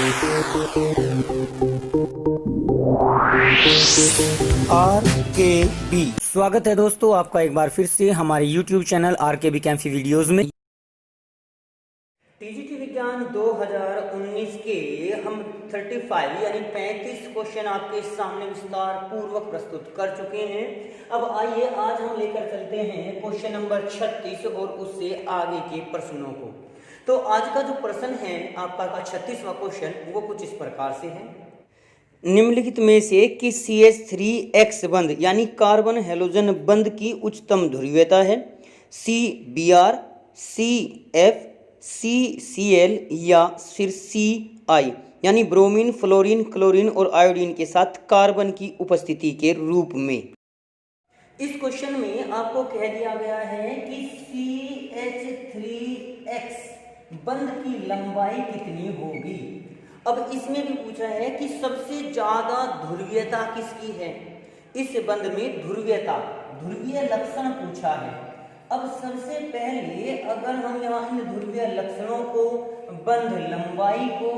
RKB स्वागत है दोस्तों आपका एक बार फिर से हमारे YouTube चैनल RKB कैंफी वीडियोस में। टीजीटी विज्ञान 2019 के हम 35 यानी 35 क्वेश्चन आपके सामने विस्तार पूर्वक प्रस्तुत कर चुके हैं। अब आइए आज हम लेकर चलते हैं क्वेश्चन नंबर 36 और उससे आगे के प्रश्नों को। तो आज का जो प्रश्न है आपका 36वां क्वेश्चन वो कुछ इस प्रकार से है। निम्नलिखित में से किस CH3X बंध यानी कार्बन हैलोजन बंध की उच्चतम ध्रुवीयता है? CBr, CF, CCl या फिर CI यानी ब्रोमीन, फ्लोरीन, क्लोरीन और आयोडीन के साथ कार्बन की उपस्थिति के रूप में। इस क्वेश्चन में आपको कह दिया गया है कि CH3X बंध की लंबाई कितनी होगी। अब इसमें भी पूछा है कि सबसे ज्यादा ध्रुवीयता किसकी है। इस बंध में ध्रुवीय लक्षण पूछा है। अब सबसे पहले अगर हम यहाँ इन ध्रुवीय लक्षणों को, बंध लंबाई को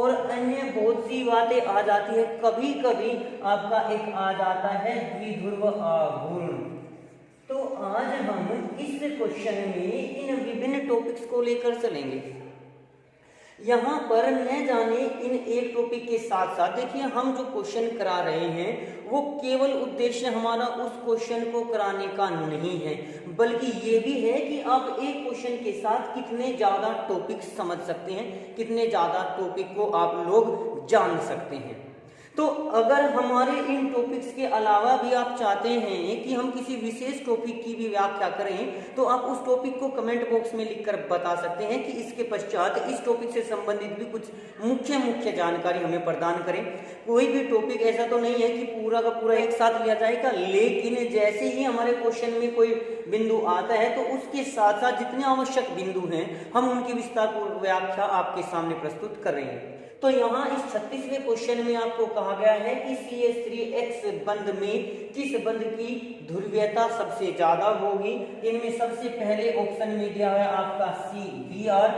और अन्य बहुत सी बातें आ जाती है, कभी कभी आपका एक आ जाता है द्विध्रुव आघूर्ण। तो आज हम इस क्वेश्चन में इन विभिन्न टॉपिक्स को लेकर चलेंगे। यहाँ पर न जाने इन एक टॉपिक के साथ साथ देखिए हम जो क्वेश्चन करा रहे हैं वो केवल उद्देश्य हमारा उस क्वेश्चन को कराने का नहीं है, बल्कि ये भी है कि आप एक क्वेश्चन के साथ कितने ज्यादा टॉपिक समझ सकते हैं, कितने ज्यादा टॉपिक को आप लोग जान सकते हैं। तो अगर हमारे इन टॉपिक्स के अलावा भी आप चाहते हैं कि हम किसी विशेष टॉपिक की भी व्याख्या करें तो आप उस टॉपिक को कमेंट बॉक्स में लिखकर बता सकते हैं कि इसके पश्चात इस टॉपिक से संबंधित भी कुछ मुख्य जानकारी हमें प्रदान करें। कोई भी टॉपिक ऐसा तो नहीं है कि पूरा का पूरा एक साथ लिया जाएगा, लेकिन जैसे ही हमारे क्वेश्चन में कोई बिंदु आता है तो उसके साथ साथ जितने आवश्यक बिंदु हैं हम उनकी विस्तारपूर्वक व्याख्या आपके सामने प्रस्तुत कर रहे हैं। तो यहाँ इस 36वें क्वेश्चन में आपको कहा गया है कि CH3X बंध में किस बंध की ध्रुवीयता सबसे ज्यादा होगी। इनमें सबसे पहले ऑप्शन में दिया है आपका CBr,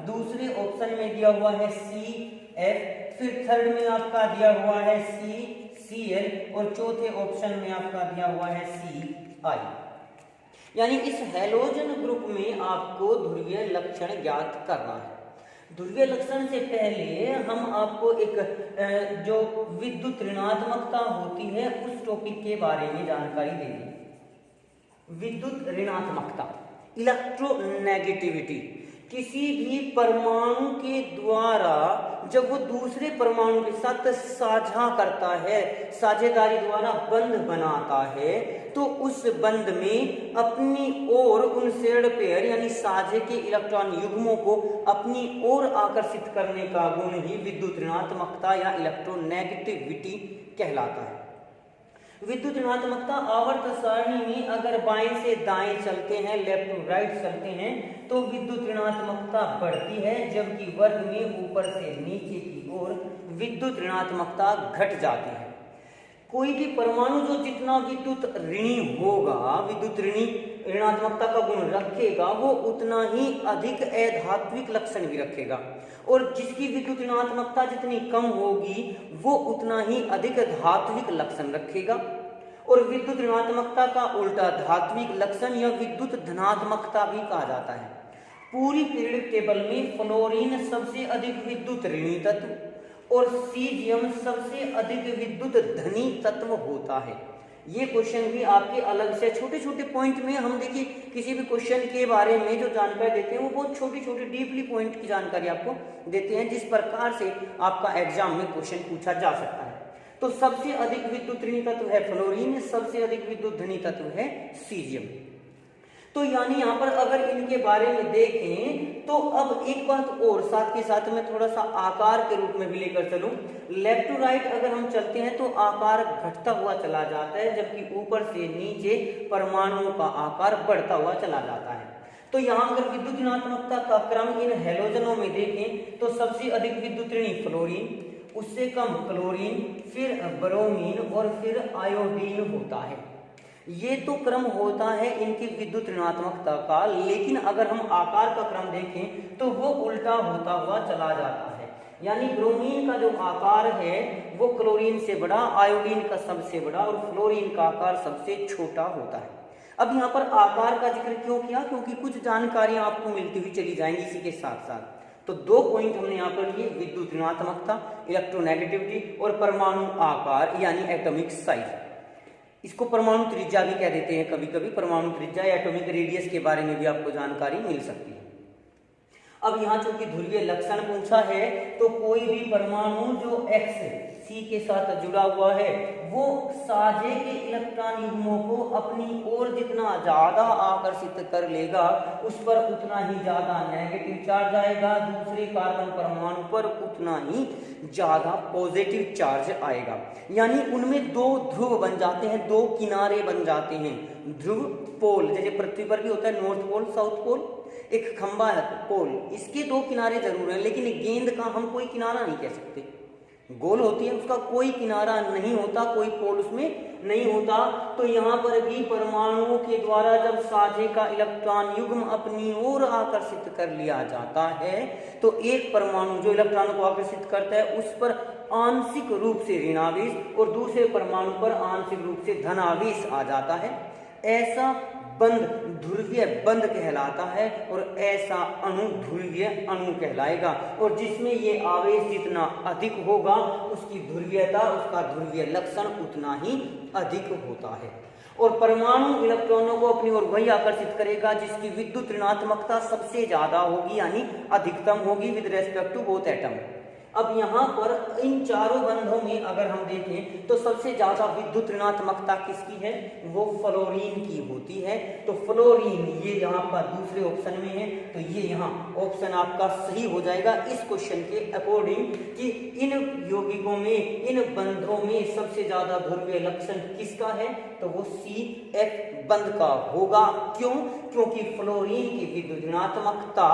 दूसरे ऑप्शन में दिया हुआ है CF, फिर थर्ड में आपका दिया हुआ है CCl और चौथे ऑप्शन में आपका दिया हुआ है CI। यानी इस हैलोजन ग्रुप में आपको ध्रुवीय लक्षण ज्ञात करना है। ध्रुवीय लक्षण से पहले हम आपको एक जो विद्युत ऋणात्मकता होती है उस टॉपिक के बारे में जानकारी देंगे। विद्युत ऋणात्मकता, इलेक्ट्रोनेगेटिविटी, किसी भी परमाणु के द्वारा जब वो दूसरे परमाणु के साथ साझा करता है, साझेदारी द्वारा बंध बनाता है, तो उस बंध में अपनी ओर उन शेयर्ड पेयर यानी साझे के इलेक्ट्रॉन युग्मों को अपनी ओर आकर्षित करने का गुण ही विद्युत ऋणात्मकता या इलेक्ट्रोनेगेटिविटी कहलाता है। विद्युत ऋणात्मकता आवर्त सारणी में अगर बाएं से दाएं चलते हैं, लेफ्ट टू राइट चलते हैं, तो विद्युत ऋणात्मकता बढ़ती है, जबकि वर्ग में ऊपर से नीचे की ओर विद्युत ऋणात्मकता घट जाती है। कोई भी परमाणु जो जितना विद्युत ऋणी होगा, विद्युत ऋणात्मकता का गुण रखेगा, वो उतना ही अधिक अधात्विक लक्षण भी रखेगा, और जिसकी विद्युत ऋणात्मकता जितनी कम होगी वो उतना ही अधिक धात्विक लक्षण रखेगा। और विद्युत ऋणात्मकता का उल्टा धात्विक लक्षण या विद्युत धनात्मकता भी कहा जाता है। पूरी पीरियडिक टेबल में फ्लोरीन सबसे अधिक विद्युत ऋणी तत्व और सीजियम सबसे अधिक विद्युत धनी तत्व होता है। ये क्वेश्चन भी आपके अलग से छोटे छोटे पॉइंट में हम देखिए किसी भी क्वेश्चन के बारे में जो जानकारी देते हैं वो बहुत छोटी छोटी डीपली पॉइंट की जानकारी आपको देते हैं, जिस प्रकार से आपका एग्जाम में क्वेश्चन पूछा जा सकता है। तो सबसे अधिक विद्युत ऋणी तत्व है फ्लोरीन, सबसे अधिक विद्युत धनी तत्व है सीजियम। तो यानी यहाँ पर अगर इनके बारे में देखें तो अब एक बात और साथ के साथ में थोड़ा सा आकार के रूप में भी लेकर चलूं। लेफ्ट टू राइट अगर हम चलते हैं तो आकार घटता हुआ चला जाता है, जबकि ऊपर से नीचे परमाणुओं का आकार बढ़ता हुआ चला जाता है। तो यहाँ अगर विद्युत ऋणात्मकता का क्रम इन हैलोजनों में देखें तो सबसे अधिक विद्युत ऋणी फ्लोरीन, उससे कम क्लोरीन, फिर ब्रोमीन और फिर आयोडीन होता है। ये तो क्रम होता है इनकी विद्युत ऋणात्मकता का, लेकिन अगर हम आकार का क्रम देखें तो वो उल्टा होता हुआ चला जाता है। यानी ब्रोमीन का जो आकार है वो क्लोरीन से बड़ा, आयोडीन का सबसे बड़ा और फ्लोरीन का आकार सबसे छोटा होता है। अब यहाँ पर आकार का जिक्र क्यों किया? क्योंकि कुछ जानकारियां आपको मिलती हुई चली जाएंगी इसी के साथ साथ। तो 2 पॉइंट हमने यहाँ पर लिए, विद्युत ऋणात्मकता, इलेक्ट्रोनेगेटिविटी, और परमाणु आकार यानी एटॉमिक साइज। इसको परमाणु त्रिज्या भी कह देते हैं कभी कभी। परमाणु त्रिज्या या एटॉमिक रेडियस के बारे में भी आपको जानकारी मिल सकती है। अब यहाँ चूंकि ध्रुवीय लक्षण पूछा है तो कोई भी परमाणु जो x C के साथ जुड़ा हुआ है वो साझे के इलेक्ट्रॉन युग्मों को अपनी ओर जितना ज्यादा आकर्षित कर लेगा उस पर उतना ही ज्यादा नेगेटिव चार्ज आएगा, दूसरे कार्बन परमाणु पर उतना ही ज्यादा पॉजिटिव चार्ज आएगा। यानी उनमें 2 ध्रुव बन जाते हैं, 2 किनारे बन जाते हैं। ध्रुव पोल, जैसे पृथ्वी पर भी होता है नॉर्थ पोल साउथ पोल, एक खंबा है पोल, इसके 2 किनारे जरूर हैं, लेकिन गेंद का हम कोई किनारा नहीं कह सकते। गोल होती है उसका कोई किनारा नहीं होता, कोई पोल उसमें नहीं होता। तो यहाँ पर भी परमाणुओं के द्वारा जब साझे का इलेक्ट्रॉन युग्म अपनी ओर आकर्षित कर लिया जाता है तो एक परमाणु जो इलेक्ट्रॉन को आकर्षित करता है उस पर आंशिक रूप से ऋणावेश और दूसरे परमाणु पर आंशिक रूप से धनावेश आ जाता है। ऐसा बंध ध्रुवीय बंध कहलाता है और ऐसा अणु ध्रुवीय अणु कहलाएगा। और जिसमें ये आवेश जितना अधिक होगा उसकी ध्रुवीयता, उसका ध्रुवीय लक्षण उतना ही अधिक होता है। और परमाणु इलेक्ट्रॉनों को अपनी ओर वही आकर्षित करेगा जिसकी विद्युत ऋणात्मकता सबसे ज्यादा होगी, यानी अधिकतम होगी with respect to both atom. अब यहाँ पर इन चारों बंधों में अगर हम देखें तो सबसे ज्यादा विद्युत ऋणात्मकता किसकी है? वो फ्लोरीन की होती है। तो फ्लोरीन ये यहाँ पर दूसरे ऑप्शन में है, तो ये यहाँ ऑप्शन आपका सही हो जाएगा इस क्वेश्चन के अकॉर्डिंग कि इन यौगिकों में, इन बंधों में सबसे ज्यादा ध्रुवीय लक्षण किसका है? तो वो CF बंध का होगा। क्यों? क्योंकि फ्लोरीन की विद्युत ऋणात्मकता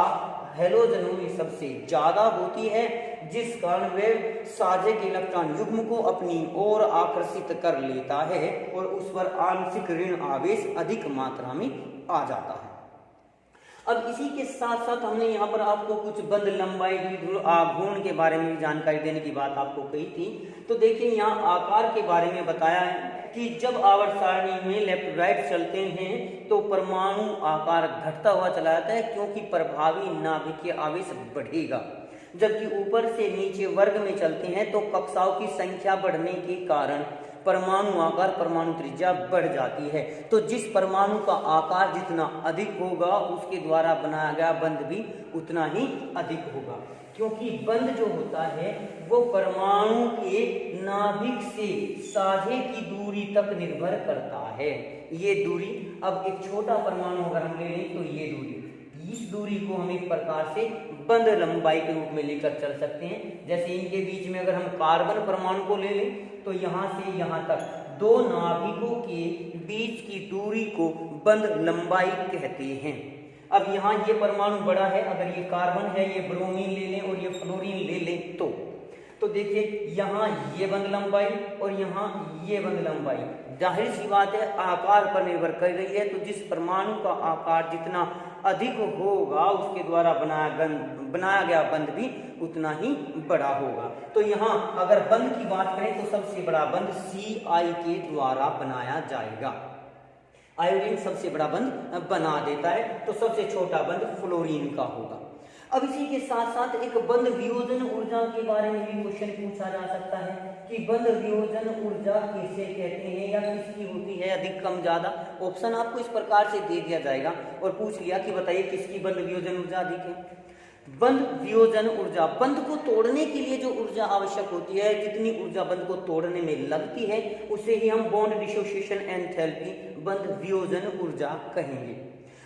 हैलोजनों में सबसे ज्यादा होती है, जिस कारण वे साझे के इलेक्ट्रॉन युग्म को अपनी ओर आकर्षित कर लेता है और उस पर आंशिक ऋण आवेश अधिक मात्रा में आ जाता है। अब इसी के साथ साथ हमने यहाँ पर आपको कुछ बंध लंबाई, द्विध्रुव आघूर्ण के बारे में भी जानकारी देने की बात आपको कही थी। तो देखिए यहाँ आकार के बारे में बताया है कि जब आवर्त सारणी में लेफ्ट राइट चलते हैं तो परमाणु आकार घटता हुआ चला जाता है क्योंकि प्रभावी नाभिकीय आवेश बढ़ेगा। जबकि ऊपर से नीचे वर्ग में चलते हैं तो कक्षाओं की संख्या बढ़ने के कारण परमाणु आकार, परमाणु त्रिज्या बढ़ जाती है। तो जिस परमाणु का आकार जितना अधिक होगा उसके द्वारा बनाया गया बंध भी उतना ही अधिक होगा, क्योंकि बंध जो होता है वो परमाणु के नाभिक से साझे की दूरी तक निर्भर करता है। ये दूरी, अब एक छोटा परमाणु अगर हम ले लें तो ये दूरी, इस दूरी को हम एक प्रकार से बंध लंबाई के रूप में लेकर चल सकते हैं। जैसे इनके बीच में अगर हम कार्बन परमाणु को ले लें तो यहाँ से यहाँ तक 2 नाभिकों के बीच की दूरी को बंध लंबाई कहते हैं। अब यहाँ ये परमाणु बड़ा है, अगर ये कार्बन है, ये ब्रोमीन ले लें और ये फ्लोरीन ले लें तो देखिए यहाँ ये बंध लंबाई और यहाँ ये बंध लंबाई, जाहिर सी बात है आकार पर निर्भर कर रही है। तो जिस परमाणु का आकार जितना अधिक होगा उसके द्वारा बनाया गया बंध भी उतना ही बड़ा होगा। तो यहाँ अगर बंध की बात करें तो सबसे बड़ा बंध Ci के द्वारा बनाया जाएगा। आयोडीन सबसे बड़ा बंध बना देता है, तो सबसे छोटा बंध फ्लोरीन का होगा। अब इसी के साथ साथ एक बंध वियोजन ऊर्जा के बारे में भी क्वेश्चन पूछा जा सकता है कि बंध वियोजन ऊर्जा किसे कहते हैं या किसकी होती है अधिक कम ज्यादा। ऑप्शन आपको इस प्रकार से दे दिया जाएगा और पूछ लिया कि बताइए किसकी बंध वियोजन ऊर्जा अधिक है। बंध वियोजन ऊर्जा, बंध को तोड़ने के लिए जो ऊर्जा आवश्यक होती है, जितनी ऊर्जा बंध को तोड़ने में लगती है उसे ही हम बॉन्ड डिसोसिएशन एंथैल्पी, बंध वियोजन ऊर्जा कहेंगे।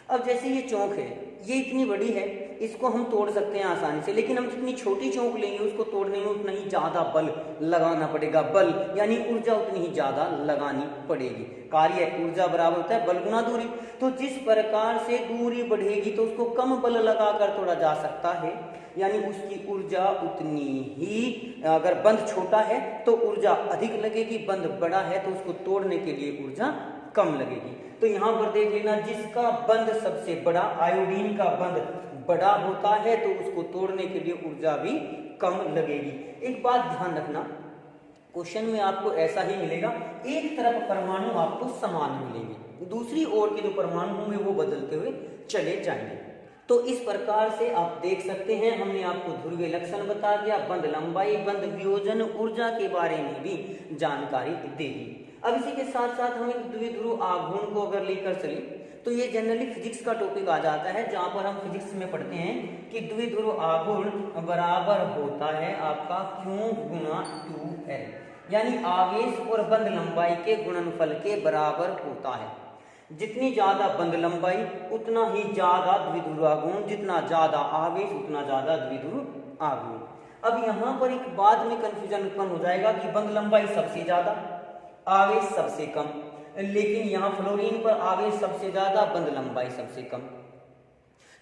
अब जैसे ये चौक है, ये इतनी बड़ी है, इसको हम तोड़ सकते हैं आसानी से, लेकिन हम जितनी छोटी चौक लेंगे उसको तोड़ने में उतना ही ज्यादा बल लगाना पड़ेगा। बल यानी ऊर्जा उतनी ही ज्यादा लगानी पड़ेगी। कार्य ऊर्जा बराबर होता है बल गुना दूरी। तो जिस प्रकार से दूरी बढ़ेगी तो उसको कम बल लगाकर तोड़ा जा सकता है, यानी उसकी ऊर्जा उतनी ही, अगर बंध छोटा है तो ऊर्जा अधिक लगेगी, बंध बड़ा है तो उसको तोड़ने के लिए ऊर्जा कम लगेगी। तो यहाँ पर देख लेना, जिसका बंध सबसे बड़ा, आयोडीन का बंध बड़ा होता है तो उसको तोड़ने के लिए ऊर्जा भी कम लगेगी। एक बात ध्यान रखना, क्वेश्चन में आपको ऐसा ही मिलेगा, एक तरफ परमाणु आपको समान मिलेंगे, दूसरी ओर के जो परमाणु होंगे वो बदलते हुए चले जाएंगे। तो इस प्रकार से आप देख सकते हैं, हमने आपको ध्रुवीय लक्षण बता दिया, बंध लंबाई, बंध वियोजन, ऊर्जा के बारे में भी जानकारी दे दी। अब इसी के साथ साथ हम एक द्विध्रुव आघूर्ण को अगर लेकर चले तो ये जनरली फिजिक्स का टॉपिक आ जाता है, जहां पर हम फिजिक्स में पढ़ते हैं कि द्विध्रुव आघूर्ण बराबर होता है आपका Q गुना 2L, यानी आवेश और बंध लंबाई के गुणनफल के बराबर होता है। जितनी ज्यादा बंध लंबाई उतना ही ज्यादा द्विध्रुव आघूर्ण, जितना ज्यादा आवेश उतना ज्यादा द्विध्रुव आघूर्ण। अब यहाँ पर एक बाद में कंफ्यूजन उत्पन्न हो जाएगा कि बंध लंबाई सबसे ज्यादा, आवेश सबसे कम, लेकिन यहाँ फ्लोरीन पर आवेश सबसे ज्यादा, बंध लंबाई सबसे कम।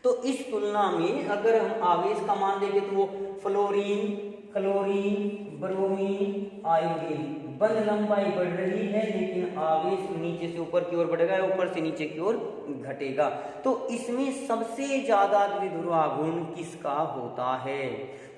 तो इस तुलना में अगर हम आवेश का मान देंगे तो वो फ्लोरीन, क्लोरीन, ब्रोमीन, आयोडीन, बंध लंबाई बढ़ रही है लेकिन आवेश नीचे से ऊपर की ओर बढ़ेगा, ऊपर से नीचे की ओर घटेगा। तो इसमें सबसे ज्यादा द्विध्रुव आघूर्ण किसका होता है?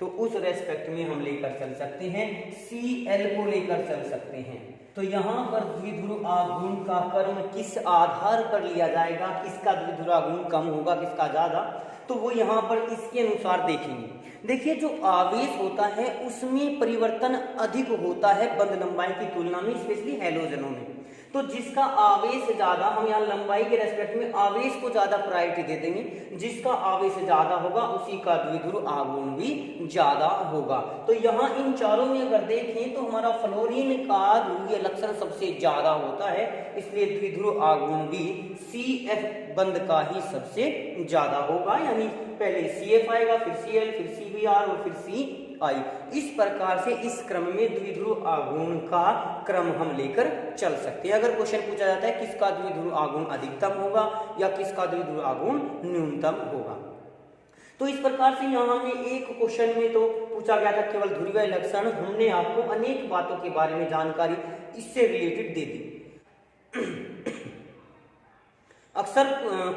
तो उस रेस्पेक्ट में हम लेकर चल सकते हैं, Cl को लेकर चल सकते हैं। तो यहाँ पर द्विध्रुव आघूर्ण का कर्म किस आधार पर लिया जाएगा, किसका द्विध्रुव आघूर्ण कम होगा, किसका ज्यादा, तो वो यहाँ पर इसके अनुसार देखेंगे। देखिए, जो आवेश होता है उसमें परिवर्तन अधिक होता है बंध लंबाई की तुलना में, स्पेशली हैलोजनों में। तो जिसका आवेश ज्यादा, हम यहाँ लंबाई के रेस्पेक्ट में आवेश को ज्यादा प्रायोरिटी दे देंगे, जिसका आवेश ज्यादा होगा उसी का द्विध्रुव आघूर्ण भी ज्यादा होगा। तो यहाँ इन चारों में अगर देखें तो हमारा फ्लोरीन का ध्रुवीय लक्षण सबसे ज्यादा होता है, इसलिए द्विध्रुव आघूर्ण भी CF बंध का ही सबसे ज्यादा होगा, यानी पहले CF आएगा, फिर Cl, फिर CBr और फिर CI। इस प्रकार से इस क्रम में द्विध्रुव आघूर्ण का क्रम हम लेकर चल सकते हैं। अगर क्वेश्चन पूछा जाता है किसका द्विध्रुव आघूर्ण अधिकतम होगा या किसका द्विध्रुव आघूर्ण न्यूनतम होगा, तो इस प्रकार से यहाँ हमने एक क्वेश्चन में तो पूछा गया था केवल ध्रुवीय लक्षण, हमने आपको अनेक बातों के बारे में जानकारी इससे रिलेटेड दे दी। अक्सर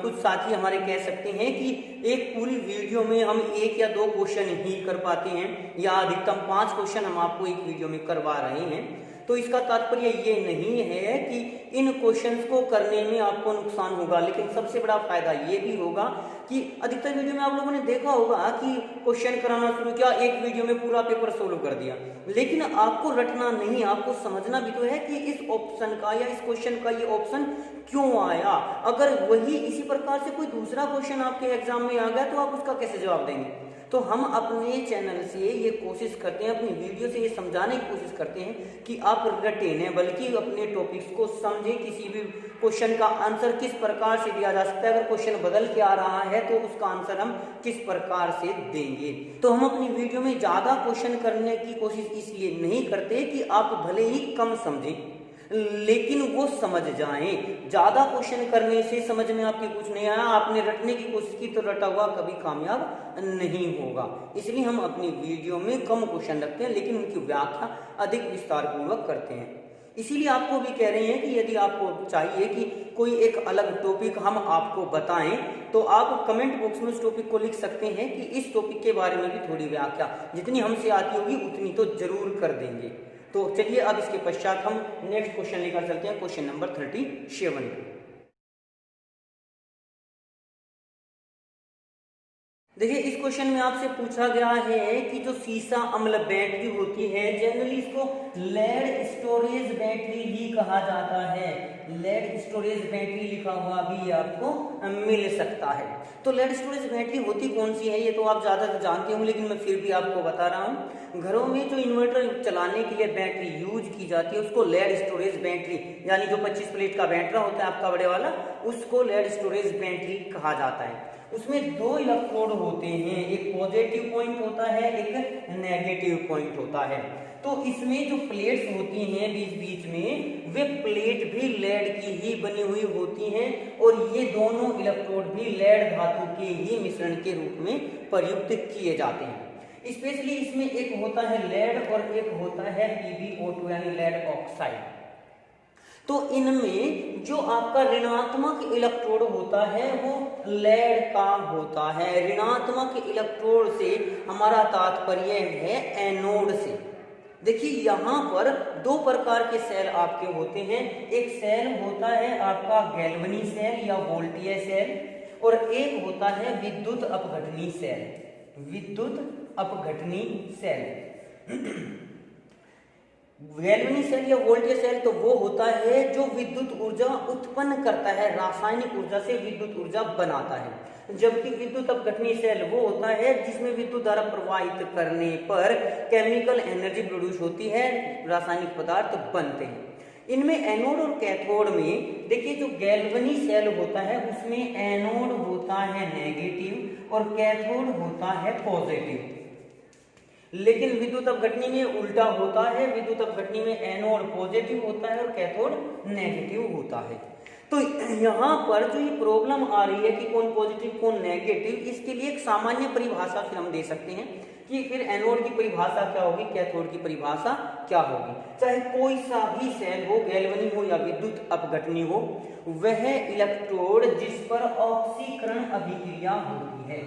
कुछ साथी हमारे कह सकते हैं कि एक पूरी वीडियो में हम 1 या 2 क्वेश्चन ही कर पाते हैं, या अधिकतम 5 क्वेश्चन हम आपको एक वीडियो में करवा रहे हैं। तो इसका तात्पर्य ये नहीं है कि इन क्वेश्चंस को करने में आपको नुकसान होगा, लेकिन सबसे बड़ा फायदा ये भी होगा कि अधिकतर वीडियो में आप लोगों ने देखा होगा कि क्वेश्चन कराना शुरू किया, एक वीडियो में पूरा पेपर सोल्व कर दिया, लेकिन आपको रटना नहीं, आपको समझना भी तो है कि इस ऑप्शन का या इस क्वेश्चन का ये ऑप्शन क्यों आया। अगर वही इसी प्रकार से कोई दूसरा क्वेश्चन आपके एग्जाम में आ गया तो आप उसका कैसे जवाब देंगे? तो हम अपने चैनल से ये कोशिश करते हैं, अपनी वीडियो से ये समझाने की कोशिश करते हैं कि आप रटे न, बल्कि अपने टॉपिक्स को समझें। किसी भी क्वेश्चन का आंसर किस प्रकार से दिया जा सकता है, अगर क्वेश्चन बदल के आ रहा है तो उसका आंसर हम किस प्रकार से देंगे। तो हम अपनी वीडियो में ज्यादा क्वेश्चन करने की कोशिश इसलिए नहीं करते कि आप भले ही कम समझें लेकिन वो समझ जाएं। ज्यादा क्वेश्चन करने से समझ में आपके कुछ नहीं आया, आपने रटने की कोशिश की तो रटा हुआ कभी कामयाब नहीं होगा। इसलिए हम अपनी वीडियो में कम क्वेश्चन रखते हैं लेकिन उनकी व्याख्या अधिक विस्तार पूर्वक करते हैं। इसीलिए आपको भी कह रहे हैं कि यदि आपको चाहिए कि कोई एक अलग टॉपिक हम आपको बताएं तो आप कमेंट बॉक्स में उस टॉपिक को लिख सकते हैं कि इस टॉपिक के बारे में भी थोड़ी व्याख्या जितनी हमसे आती होगी उतनी तो जरूर कर देंगे। तो चलिए अब इसके पश्चात हम नेक्स्ट क्वेश्चन लेकर चलते हैं, क्वेश्चन नंबर 37। देखिए, इस क्वेश्चन में आपसे पूछा गया है कि जो सीसा अम्ल बैटरी होती है, जनरली इसको लेड स्टोरेज बैटरी भी कहा जाता है। लेड स्टोरेज बैटरी लिखा हुआ भी आपको मिल सकता है। तो लेड स्टोरेज बैटरी होती कौन सी है ये तो आप ज्यादातर जानते होंगे, लेकिन मैं फिर भी आपको बता रहा हूँ। घरों में जो इन्वर्टर चलाने के लिए बैटरी यूज की जाती है उसको लेड स्टोरेज बैटरी, यानी जो 25 प्लेट का बैटरा होता है आपका बड़े वाला, उसको लेड स्टोरेज बैटरी कहा जाता है। उसमें 2 इलेक्ट्रोड होते हैं, एक पॉजिटिव पॉइंट होता है, एक नेगेटिव पॉइंट होता है। तो इसमें जो प्लेट्स होती हैं बीच बीच में, वे प्लेट भी लेड की ही बनी हुई होती हैं और ये दोनों इलेक्ट्रोड भी लेड धातु के ही मिश्रण के रूप में प्रयुक्त किए जाते हैं। स्पेशली इसमें एक होता है लेड और एक होता है PbO2 यानी लेड ऑक्साइड। तो इनमें जो आपका ऋणात्मक इलेक्ट्रोड होता है वो लेड का होता है। ऋणात्मक इलेक्ट्रोड से हमारा तात्पर्य है एनोड से। देखिए यहाँ पर दो प्रकार के सेल आपके होते हैं। एक सेल होता है आपका गैल्वनी सेल या वोल्टीय सेल, और एक होता है विद्युत अपघटनी सेल। विद्युत अपघटनी सेल गैल्वनी सेल या वोल्टीय सेल तो वो होता है जो विद्युत ऊर्जा उत्पन्न करता है, रासायनिक ऊर्जा से विद्युत ऊर्जा बनाता है। जबकि विद्युत अपघटनी सेल वो होता है जिसमें विद्युत धारा प्रवाहित करने पर केमिकल एनर्जी प्रोड्यूस होती है, रासायनिक पदार्थ बनते हैं। इनमें एनोड और कैथोड में देखिए जो गैल्वनी सेल होता है उसमें एनोड होता है नेगेटिव और कैथोड होता है पॉजिटिव। लेकिन विद्युत अपघटनी में उल्टा होता है, विद्युत अपघटनी में एनोड पॉजिटिव होता है और कैथोड नेगेटिव होता है। तो यहाँ पर जो ये प्रॉब्लम आ रही है कि कौन पॉजिटिव कौन नेगेटिव, इसके लिए एक सामान्य परिभाषा फिर हम दे सकते हैं कि फिर एनोड की परिभाषा क्या होगी, कैथोड की परिभाषा क्या होगी। चाहे कोई सा भी सेल हो, गैल्वनी हो या विद्युत अपघटनी हो, वह इलेक्ट्रोड जिस पर ऑक्सीकरण अभिक्रिया होती है,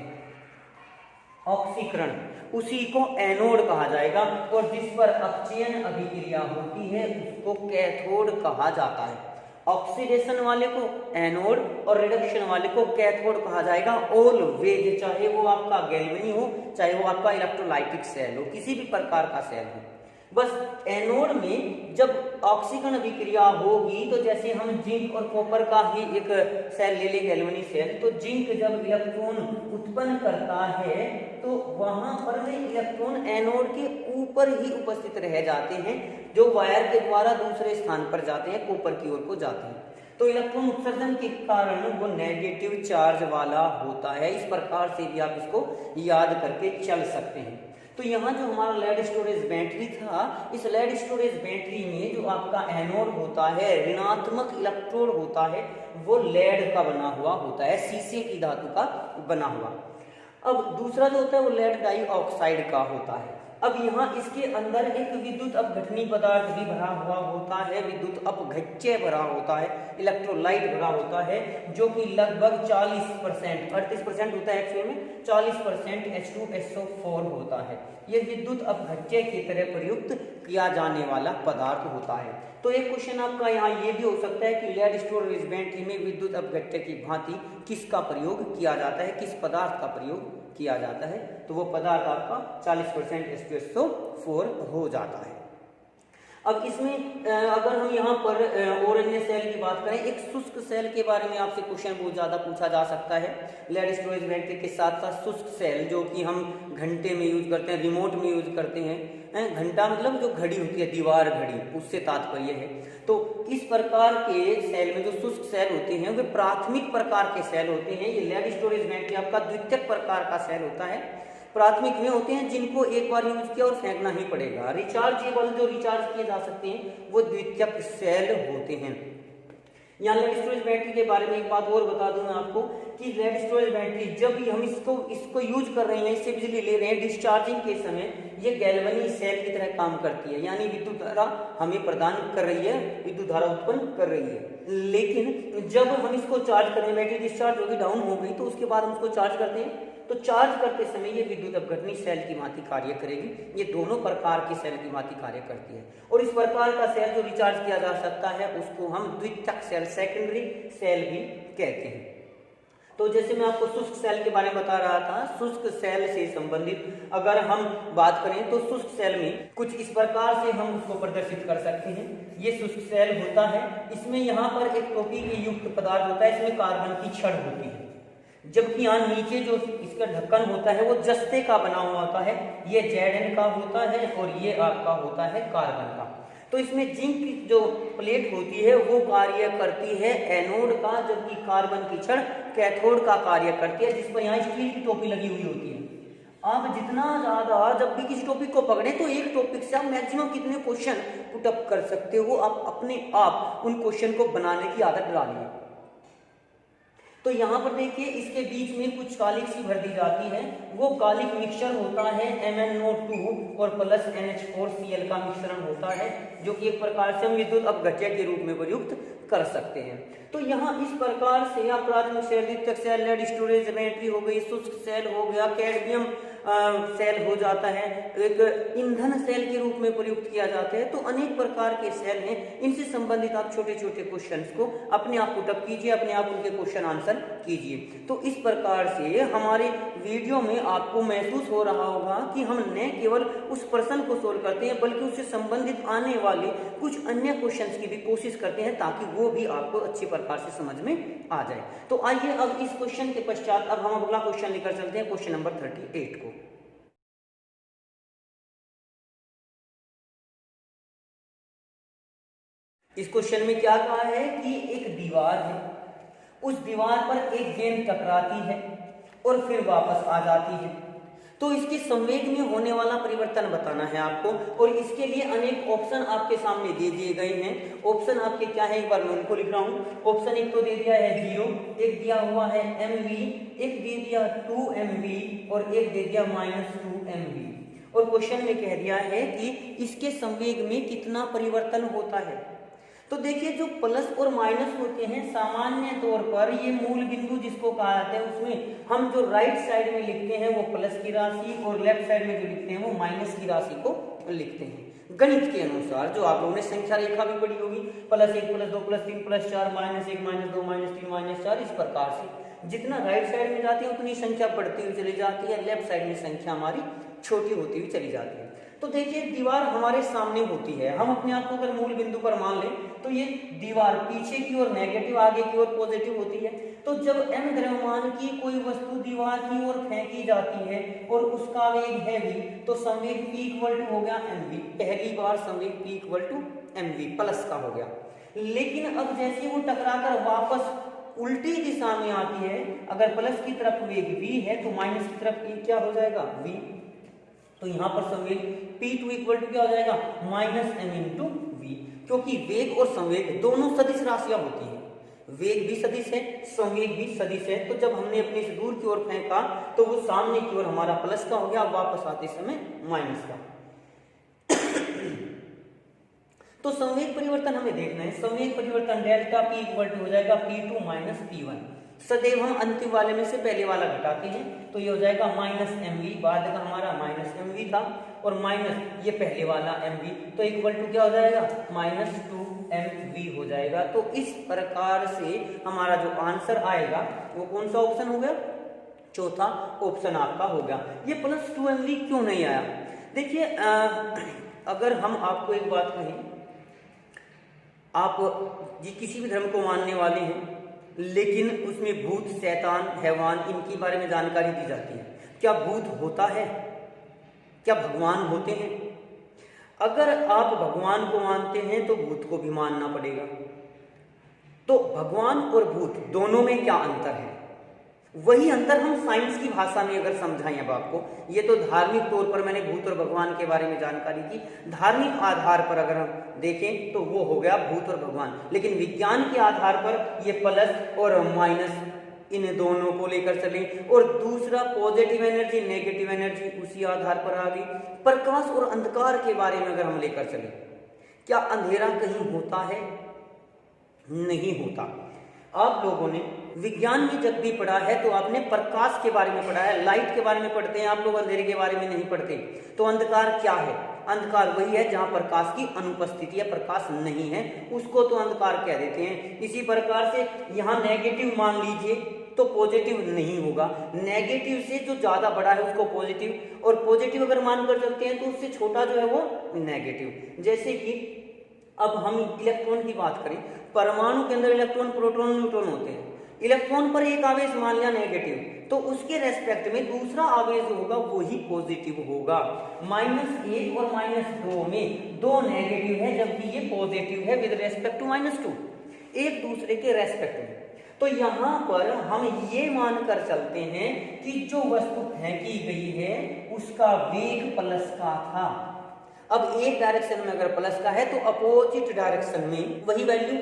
ऑक्सीकरण, उसी को एनोड कहा जाएगा, और जिस पर अपचयन अभिक्रिया होती है उसको कैथोड कहा जाता है। ऑक्सीडेशन वाले को एनोड और रिडक्शन वाले को कैथोड कहा जाएगा ऑलवेज, चाहे वो आपका गैल्वनी हो, चाहे वो आपका इलेक्ट्रोलाइटिक सेल हो, किसी भी प्रकार का सेल हो। बस एनोड में जब ऑक्सीकरण अभिक्रिया होगी तो जैसे हम जिंक और कॉपर का ही एक सेल ले लें, गैल्वनी सेल, तो जिंक जब इलेक्ट्रॉन उत्पन्न करता है तो वहां पर वे इलेक्ट्रॉन एनोड के ऊपर ही उपस्थित रह जाते हैं, जो वायर के द्वारा दूसरे स्थान पर जाते हैं, कॉपर की ओर को जाते हैं। तो इलेक्ट्रॉन उत्सर्जन के कारण वो नेगेटिव चार्ज वाला होता है। इस प्रकार से भी आप इसको याद करके चल सकते हैं। तो यहाँ जो हमारा लेड स्टोरेज बैटरी था, इस लेड स्टोरेज बैटरी में जो आपका एनोड होता है, ऋणात्मक इलेक्ट्रोड होता है, वो लेड का बना हुआ होता है, शीशे की धातु का बना हुआ। अब दूसरा जो होता है वो लेड डाइऑक्साइड का होता है। अब यहाँ इसके अंदर एक विद्युत अपघटनी पदार्थ भी भरा हुआ होता है, विद्युत अपघट्य भरा होता है, इलेक्ट्रोलाइट भरा होता है, जो कि लगभग 40%, 38% होता है एक्चुअल में, 40% H2SO4 होता है। ये विद्युत अपघट्य की तरह प्रयुक्त किया जाने वाला पदार्थ होता है। तो एक क्वेश्चन आपका यहाँ ये भी हो सकता है कि लेड स्टोरेज बैटरी में विद्युत अपघट्य की भांति किसका प्रयोग किया जाता है, किस पदार्थ का प्रयोग किया जाता है, तो वो पदार्थ आपका 40% H2SO4 हो जाता है। अब इसमें अगर हम यहाँ पर और अन्य सेल की बात करें, एक शुष्क सेल के बारे में आपसे क्वेश्चन बहुत ज़्यादा पूछा जा सकता है। लेड स्टोरेज बैटरी के साथ साथ शुष्क सेल जो कि हम घंटे में यूज करते हैं, रिमोट में यूज करते हैं, घंटा मतलब जो घड़ी होती है, दीवार घड़ी, उससे तात्पर्य है। तो इस प्रकार के सेल में जो शुष्क सेल होते हैं वे प्राथमिक प्रकार के सेल होते हैं। ये लेड स्टोरेज बैटरी आपका द्वितीयक प्रकार का सेल होता है। प्राथमिक वे होते हैं जिनको एक बार यूज किया और फेंकना ही पड़ेगा। रिचार्जेबल जो रिचार्ज किए जा सकते हैं वो द्वितीयक सेल होते हैं। यहाँ लेड स्टोरेज बैटरी के बारे में एक बात और बता दूं मैं आपको कि लेड स्टोरेज बैटरी जब भी हम इसको यूज कर रहे हैं, इससे बिजली ले रहे हैं, डिस्चार्जिंग के समय ये गैल्वनी सेल की तरह काम करती है, यानी विद्युत धारा हमें प्रदान कर रही है, विद्युत धारा उत्पन्न कर रही है। लेकिन जब हम इसको चार्ज करें, बैटरी डिस्चार्ज होगी, डाउन हो गई, तो उसके बाद हम इसको चार्ज करते हैं, तो चार्ज करते समय ये विद्युत अपघटनी सेल की भांति कार्य करेगी। ये दोनों प्रकार की सेल की भांति कार्य करती है। और इस प्रकार का सेल जो रिचार्ज किया जा सकता है उसको हम द्वितीयक सेल, सेकेंडरी सेल भी कहते हैं। तो जैसे मैं आपको शुष्क सेल के बारे में बता रहा था, शुष्क सेल से संबंधित अगर हम बात करें तो शुष्क सेल में कुछ इस प्रकार से हम उसको प्रदर्शित कर सकते हैं। ये शुष्क सेल होता है, इसमें यहाँ पर एक टोपी के युक्त पदार्थ होता है, इसमें कार्बन की छड़ होती है, जबकि यहाँ नीचे जो इसका ढक्कन होता है वो जस्ते का बना हुआ होता है। ये Zn का होता है और ये आपका होता है कार्बन का। तो इसमें जिंक की जो प्लेट होती है वो कार्य करती है एनोड का, जबकि कार्बन की छड़ कैथोड का कार्य करती है, जिस पर यहाँ स्टील की टोपी लगी हुई होती है। आप जितना ज्यादा जब भी किसी टॉपिक को पकड़े तो एक टॉपिक से आप मैक्सिमम कितने क्वेश्चन पुटअप कर सकते हो, आप अपने आप उन क्वेश्चन को बनाने की आदत डालिए। तो यहाँ पर देखिए इसके बीच में कुछ कालिक सी भर दी जाती है, वो कालिक मिक्सचर होता है MnO2 और प्लस NH4Cl का मिश्रण होता है, जो कि एक प्रकार से हम विद्युत अपघट्य के रूप में प्रयुक्त कर सकते हैं। तो यहाँ इस प्रकार से या प्राथमिक सेल, द्वितीयक सेल, लेड स्टोरेज बैटरी हो गई, शुष्क सेल हो गया, कैडमियम सेल हो जाता है, एक ईंधन सेल के रूप में प्रयुक्त किया जाता है। तो अनेक प्रकार के सेल हैं, इनसे संबंधित आप छोटे छोटे क्वेश्चंस को अपने आप पुटअप कीजिए, अपने आप उनके क्वेश्चन आंसर कीजिए। तो इस प्रकार से हमारे वीडियो में आपको महसूस हो रहा होगा कि हम न केवल उस प्रश्न को सोल्व करते हैं बल्कि उससे संबंधित आने वाले कुछ अन्य क्वेश्चंस की भी कोशिश करते हैं, ताकि वो भी आपको अच्छी प्रकार से समझ में आ जाए। तो आइए अब इस क्वेश्चन के पश्चात अब हम अगला क्वेश्चन लेकर चलते हैं, क्वेश्चन नंबर 38 को। इस क्वेश्चन में क्या कहा है कि एक दीवार है, उस दीवार पर एक गेंद टकराती है और फिर वापस आ जाती है। तो इसके संवेग में होने वाला परिवर्तन बताना है आपको, और इसके लिए अनेक ऑप्शन आपके सामने दे दिए गए हैं। ऑप्शन आपके क्या है, एक बार मैं उनको लिख रहा हूं। ऑप्शन एक तो दे दिया है 0, एक दिया हुआ है mv, एक दे दिया 2mv और एक दे दिया -2mv। और क्वेश्चन में कह दिया है कि इसके संवेग में कितना परिवर्तन होता है। तो देखिए जो प्लस और माइनस होते हैं, सामान्य तौर पर ये मूल बिंदु जिसको कहा जाता है, उसमें हम जो राइट साइड में लिखते हैं वो प्लस की राशि और लेफ्ट साइड में जो लिखते हैं वो माइनस की राशि को लिखते हैं। गणित के अनुसार जो आप लोगों ने संख्या रेखा भी पढ़ी होगी, +1 +2 +3 +4 -1 -2 -3 -4, इस प्रकार से जितना राइट साइड में जाती है उतनी संख्या बढ़ती हुई चली जाती है, लेफ्ट साइड में संख्या हमारी छोटी होती हुई चली जाती है। तो देखिए दीवार हमारे सामने होती है, हम अपने आप को अगर मूल बिंदु पर मान लें तो ये दीवार पीछे की ओर नेगेटिव, आगे की ओर पॉजिटिव होती है। तो जब m द्रव्यमान की कोई वस्तु दीवार की ओर फेंकी जाती है और उसका वेग है v, तो संवेग p इक्वल टू हो गया mv। पहली बार संवेग p equal to mv plus का हो गया। लेकिन अब जैसे वो टकराकर वापस उल्टी दिशा में आती है, अगर प्लस की तरफ वेग v है तो माइनस की तरफ क्या हो जाएगा v। तो यहां पर संवेग P2 इक्वल टू क्या हो जाएगा -m इंटू v, क्योंकि वेग और संवेग दोनों सदिश राशियां होती हैं। वेग भी सदिश है, संवेग भी सदिश है। तो जब हमने अपने से दूर की ओर फेंका तो वो सामने की ओर हमारा प्लस का हो गया, वापस आते समय माइनस का। तो संवेग परिवर्तन हमें देखना है। संवेग परिवर्तन डेल्टा P इक्वल टू हो जाएगा P2 P1। सदैव हम अंतिम वाले में से पहले वाला घटाते हैं, तो ये हो जाएगा -mv, बाद का हमारा -mv था और माइनस ये पहले वाला mv, तो इक्वल टू क्या हो जाएगा -2mv हो जाएगा। तो इस प्रकार से हमारा जो आंसर आएगा वो कौन सा ऑप्शन हो गया, चौथा ऑप्शन आपका हो गया। ये +2mv क्यों नहीं आया, देखिए अगर हम आपको एक बात कहें, आप जी किसी भी धर्म को मानने वाले हैं लेकिन उसमें भूत, शैतान, हैवान इनके बारे में जानकारी दी जाती है। क्या भूत होता है, क्या भगवान होते हैं? अगर आप भगवान को मानते हैं तो भूत को भी मानना पड़ेगा। तो भगवान और भूत दोनों में क्या अंतर है, वही अंतर हम साइंस की भाषा में अगर समझाएं। अब आपको ये तो धार्मिक तौर पर मैंने भूत और भगवान के बारे में जानकारी दी, धार्मिक आधार पर अगर हम देखें तो वो हो गया भूत और भगवान। लेकिन विज्ञान के आधार पर ये प्लस और माइनस इन दोनों को लेकर चले, और दूसरा पॉजिटिव एनर्जी, नेगेटिव एनर्जी उसी आधार पर आ गई। प्रकाश और अंधकार के बारे में अगर हम लेकर चले, क्या अंधेरा कहीं होता है? नहीं होता। आप लोगों ने विज्ञान में जब भी पढ़ा है तो आपने प्रकाश के बारे में पढ़ा है, लाइट के बारे में पढ़ते हैं आप लोग, अंधेरे के बारे में नहीं पढ़ते। तो अंधकार क्या है? अंधकार वही है जहां प्रकाश की अनुपस्थिति है, प्रकाश नहीं है, उसको तो अंधकार कह देते हैं। इसी प्रकार से यहाँ नेगेटिव मान लीजिए तो पॉजिटिव नहीं होगा, नेगेटिव से जो ज्यादा बड़ा है उसको पॉजिटिव, और पॉजिटिव अगर मानकर चलते हैं तो उससे छोटा जो है वो नेगेटिव। जैसे कि अब हम इलेक्ट्रॉन की बात करें, परमाणु के अंदर इलेक्ट्रॉन, प्रोटॉन, न्यूट्रॉन होते हैं। इलेक्ट्रॉन पर एक आवेश मान लिया नेगेटिव, तो उसके रेस्पेक्ट में दूसरा आवेश जो होगा वही पॉजिटिव होगा। -1 और -2 में दो नेगेटिव है जबकि ये पॉजिटिव है विद रेस्पेक्ट टू -2, एक दूसरे के रेस्पेक्ट में। तो यहाँ पर हम ये मानकर चलते हैं कि जो वस्तु फेंकी गई है उसका वेग प्लस का था। अब एक डायरेक्शन में अगर प्लस का है तो अपोजिट डायरेक्शन में वही वैल्यू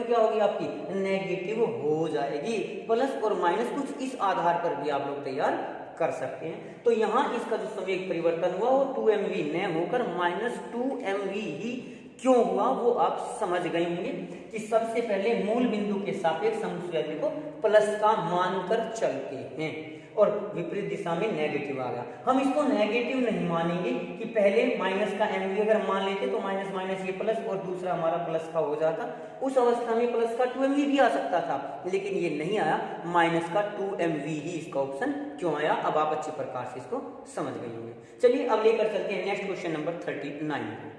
क्या होगी आपकी, नेगेटिव हो जाएगी। प्लस और माइनस कुछ इस आधार पर भी आप लोग तैयार कर सकते हैं। तो यहाँ इसका जो संवेग परिवर्तन हुआ वो 2mv न होकर -2mv ही क्यों हुआ वो आप समझ गए होंगे कि सबसे पहले मूल बिंदु के सापेक्ष हम उस वैल्यू को प्लस का मानकर चलते हैं और विपरीत दिशा में नेगेटिव आ गया। हम इसको नेगेटिव नहीं मानेंगे कि पहले माइनस का mv अगर मान लेते तो माइनस माइनस ये प्लस और दूसरा हमारा प्लस का हो जाता। उस अवस्था में प्लस का 2mv भी आ सकता था, लेकिन ये नहीं आया, माइनस का 2mv ही इसका ऑप्शन क्यों आया, अब आप अच्छे प्रकार से इसको समझ गए होंगे। चलिए अब लेकर चलते हैं नेक्स्ट क्वेश्चन नंबर 39।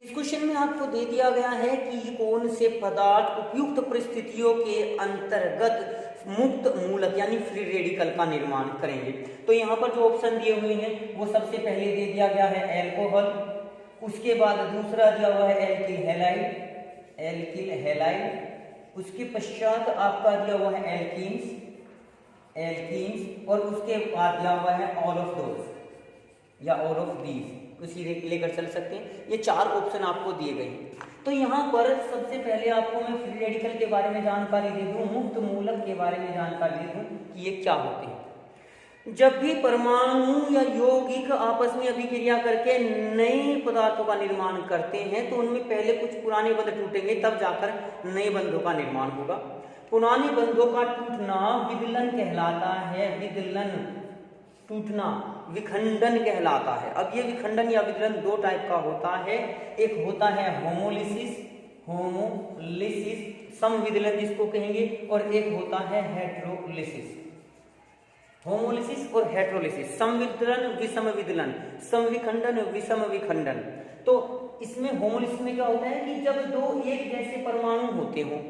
इस क्वेश्चन में आपको दे दिया गया है कि कौन से पदार्थ उपयुक्त परिस्थितियों के अंतर्गत मुक्त मूलक यानी फ्री रेडिकल का निर्माण करेंगे। तो यहाँ पर जो ऑप्शन दिए हुए हैं वो सबसे पहले दे दिया गया है एल्कोहल, उसके बाद दूसरा दिया हुआ है एल्किल हैलाइड, उसके पश्चात आपका दिया हुआ है एल्कीन्स और उसके बाद दिया हुआ है ऑल ऑफ दोज या ऑल ऑफ दीज, कुछ लेकर चल सकते हैं। ये चार ऑप्शन आपको दिए गए हैं। तो यहाँ पर सबसे पहले आपको मैं फ्री रेडिकल के बारे में जानकारी दे दूं, मुक्त मूलक के बारे में जानकारी दे दूं कि ये क्या होते हैं। जब भी परमाणु या यौगिक आपस में अभिक्रिया करके नए पदार्थों का निर्माण करते हैं तो उनमें पहले कुछ पुराने बंध टूटेंगे, तब जाकर नए बंधों का निर्माण होगा। पुराने बंधों का टूटना विदलन कहलाता है, विदलन टूटना विखंडन कहलाता है। अब ये विखंडन या विदलन दो टाइप का होता है, एक होता है होमोलिसिस समविदलन जिसको कहेंगे, और एक होता है हेट्रोलिसिस। होमोलिसिस और हेट्रोलिसिस, समविदलन विषम विदलन, समविखंडन विषम विखंडन। तो इसमें होमोलिसिस में क्या होता है कि जब दो एक जैसे परमाणु होते हो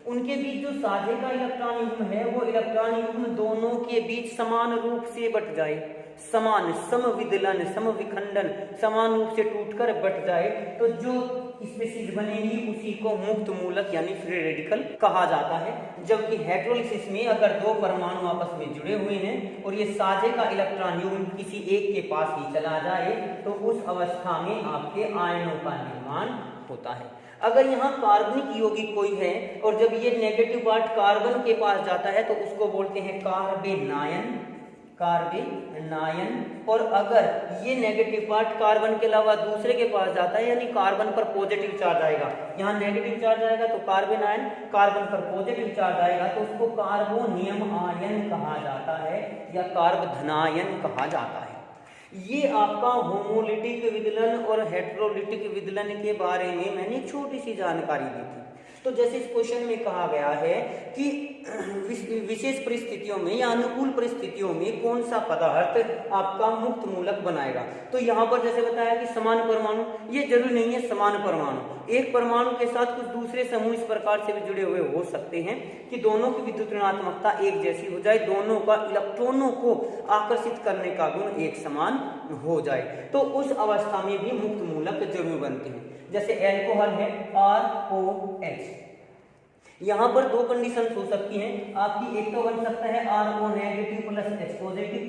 उनके बीच जो साझे का इलेक्ट्रॉन युग्म है वो इलेक्ट्रॉन युग्म दोनों के बीच समान रूप से बट जाए, समान समविदलन समविखंडन समान रूप से टूटकर बट जाए, तो जो स्पीशीज बनेगी उसी को मुक्त मूलक यानी फ्री रेडिकल कहा जाता है। जबकि हेट्रोलिसिस में अगर दो परमाणु आपस में जुड़े हुए हैं और ये साझे का इलेक्ट्रॉन युग्म किसी एक के पास ही चला जाए तो उस अवस्था में आपके आयनों का निर्माण होता है। अगर यहाँ कार्बनिक यौगिक कोई है और जब ये नेगेटिव पार्ट कार्बन के पास जाता है तो उसको बोलते हैं कार्बेनायन, और अगर ये नेगेटिव पार्ट कार्बन के अलावा दूसरे के पास जाता है यानी कार्बन पर पॉजिटिव चार्ज आएगा, यहाँ नेगेटिव चार्ज आएगा तो कार्बेनायन, कार्बन पर पॉजिटिव चार्ज आएगा तो उसको कार्बोनियम आयन कहा जाता है या कार्बधनायन कहा जाता है। ये आपका होमोलिटिक विदलन और हेट्रोलिटिक विदलन के बारे में मैंने एक छोटी सी जानकारी दी थी। तो जैसे इस क्वेश्चन में कहा गया है कि विशेष परिस्थितियों में या अनुकूल परिस्थितियों में कौन सा पदार्थ आपका मुक्त मूलक बनाएगा, तो यहाँ पर जैसे बताया कि समान परमाणु, ये जरूरी नहीं है समान परमाणु, एक परमाणु के साथ कुछ दूसरे समूह इस प्रकार से भी जुड़े हुए हो सकते हैं कि दोनों की विद्युत ऋणात्मकता एक जैसी हो जाए, दोनों का इलेक्ट्रॉनों को आकर्षित करने का गुण एक समान हो जाए, तो उस अवस्था में भी मुक्त मूलक जरूर बनते हैं। जैसे एल्कोहल है ROH, यहाँ पर दो कंडीशन हो सकती हैं आपकी, एक तो बन सकता है RO negative plus H positive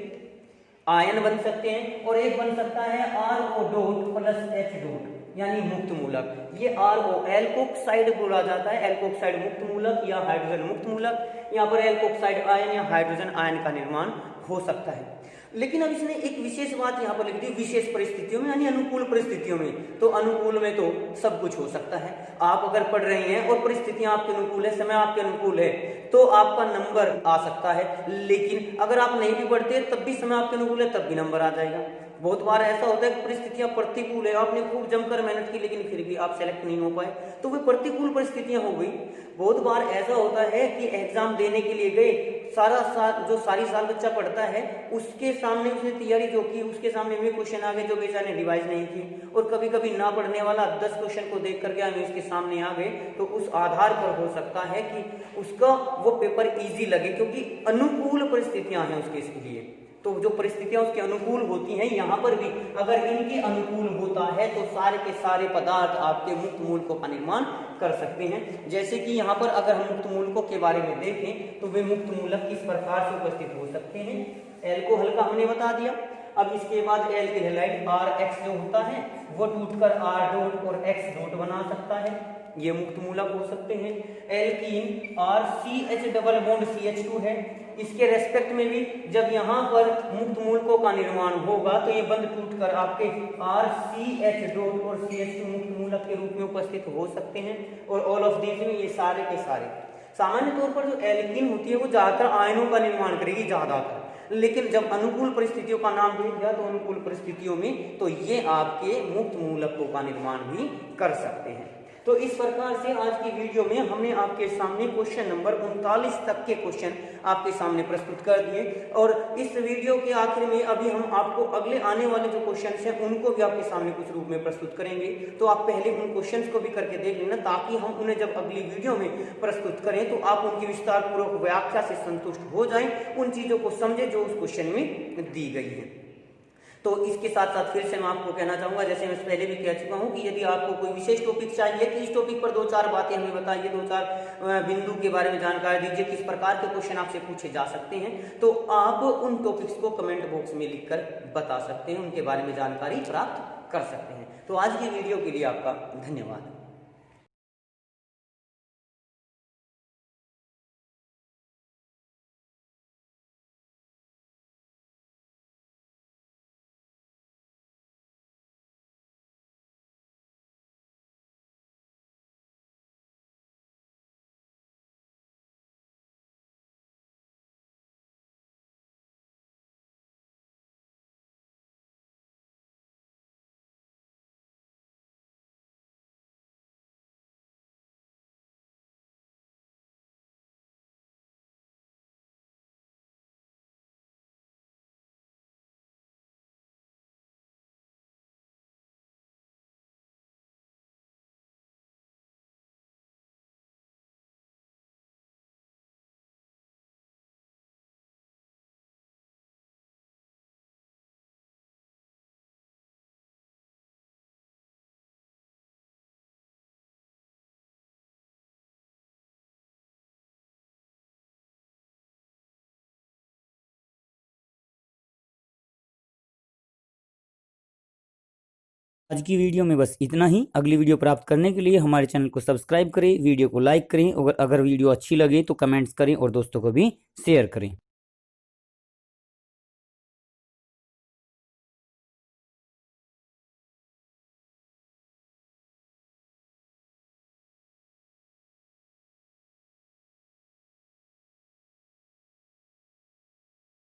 ion बन सकते हैं, और एक बन सकता है RO dot plus H dot यानी मुक्त मूलक। ये RO एल्कोक्साइड बोला जाता है, एल्कोक्साइड मुक्त मूलक या हाइड्रोजन मुक्त मूलक। यहाँ पर एल्कोक्साइड आयन या हाइड्रोजन आयन का निर्माण हो सकता है। लेकिन अब इसने एक विशेष बात यहाँ पर लिख दी, विशेष परिस्थितियों में यानी अनुकूल परिस्थितियों में। तो अनुकूल में तो सब कुछ हो सकता है, आप अगर पढ़ रहे हैं और परिस्थितियां आपके अनुकूल है, समय आपके अनुकूल है तो आपका नंबर आ सकता है, लेकिन अगर आप नहीं भी पढ़ते तब भी समय आपके अनुकूल है तब भी नंबर आ जाएगा। बहुत बार ऐसा होता है कि परिस्थितियां प्रतिकूल है, आपने खूब जमकर मेहनत की लेकिन फिर भी आप सेलेक्ट नहीं हो पाए, तो वो प्रतिकूल परिस्थितियां हो गई। बहुत बार ऐसा होता है कि एग्जाम देने के लिए गए, सारी साल बच्चा पढ़ता है, उसके सामने उसने तैयारी जो की उसके सामने वे क्वेश्चन आ गए जो बेचारे ने रिवाइज नहीं किए, और कभी कभी ना पढ़ने वाला 10 क्वेश्चन को देख करके हमें उसके सामने आ गए, तो उस आधार पर हो सकता है कि उसका वो पेपर इजी लगे, क्योंकि अनुकूल परिस्थितियां हैं उसके लिए। तो जो परिस्थितियां उसके अनुकूल होती हैं, यहाँ पर भी अगर इनके अनुकूल होता है तो सारे के सारे पदार्थ आपके मुक्त मूलकों का निर्माण कर सकते हैं। जैसे कि यहाँ पर अगर हम मुक्त मूलकों के बारे में देखें तो वे मुक्त मूलक किस प्रकार से उपस्थित हो सकते हैं। एल को हल्का हमने बता दिया। अब इसके बाद एल के हेलाइट आर एक्स जो होता है वो टूटकर आर डॉट और एक्स डॉट बना सकता है, ये मुक्त मूलक हो सकते हैं। Alkene R C H double bond CH2 है, इसके रेस्पेक्ट में भी जब यहाँ पर मुक्त मूलकों का निर्माण होगा तो ये बंध टूटकर आपके आर सी एच डॉट और CH2 मुक्त मूलक के रूप में उपस्थित हो सकते हैं। और ऑल ऑफ दीज में ये सारे के सारे सामान्य तौर पर जो एल्कीन होती है वो ज्यादातर आयनों का निर्माण करेगी ज्यादातर, लेकिन जब अनुकूल परिस्थितियों का नाम दिया गया तो अनुकूल परिस्थितियों में तो ये आपके मुक्त मूलकों का निर्माण भी कर सकते हैं। तो इस प्रकार से आज की वीडियो में हमने आपके सामने क्वेश्चन नंबर 39 तक के क्वेश्चन आपके सामने प्रस्तुत कर दिए। और इस वीडियो के आखिर में अभी हम आपको अगले आने वाले जो क्वेश्चन हैं उनको भी आपके सामने कुछ रूप में प्रस्तुत करेंगे, तो आप पहले उन क्वेश्चंस को भी करके देख लेना, ताकि हम उन्हें जब अगली वीडियो में प्रस्तुत करें तो आप उनकी विस्तार पूर्वक व्याख्या से संतुष्ट हो जाएं, उन चीजों को समझे जो उस क्वेश्चन में दी गई है। तो इसके साथ साथ फिर से मैं आपको कहना चाहूंगा, जैसे मैं पहले भी कह चुका हूं, कि यदि आपको कोई विशेष टॉपिक चाहिए तो इस टॉपिक पर 2-4 बातें हमें बताइए, 2-4 बिंदु के बारे में जानकारी दीजिए, किस प्रकार के क्वेश्चन आपसे पूछे जा सकते हैं, तो आप उन टॉपिक्स को कमेंट बॉक्स में लिखकर बता सकते हैं, उनके बारे में जानकारी प्राप्त कर सकते हैं। तो आज की वीडियो के लिए आपका धन्यवाद। आज की वीडियो में बस इतना ही। अगली वीडियो प्राप्त करने के लिए हमारे चैनल को सब्सक्राइब करें, वीडियो को लाइक करें, और अगर वीडियो अच्छी लगे तो कमेंट्स करें और दोस्तों को भी शेयर करें।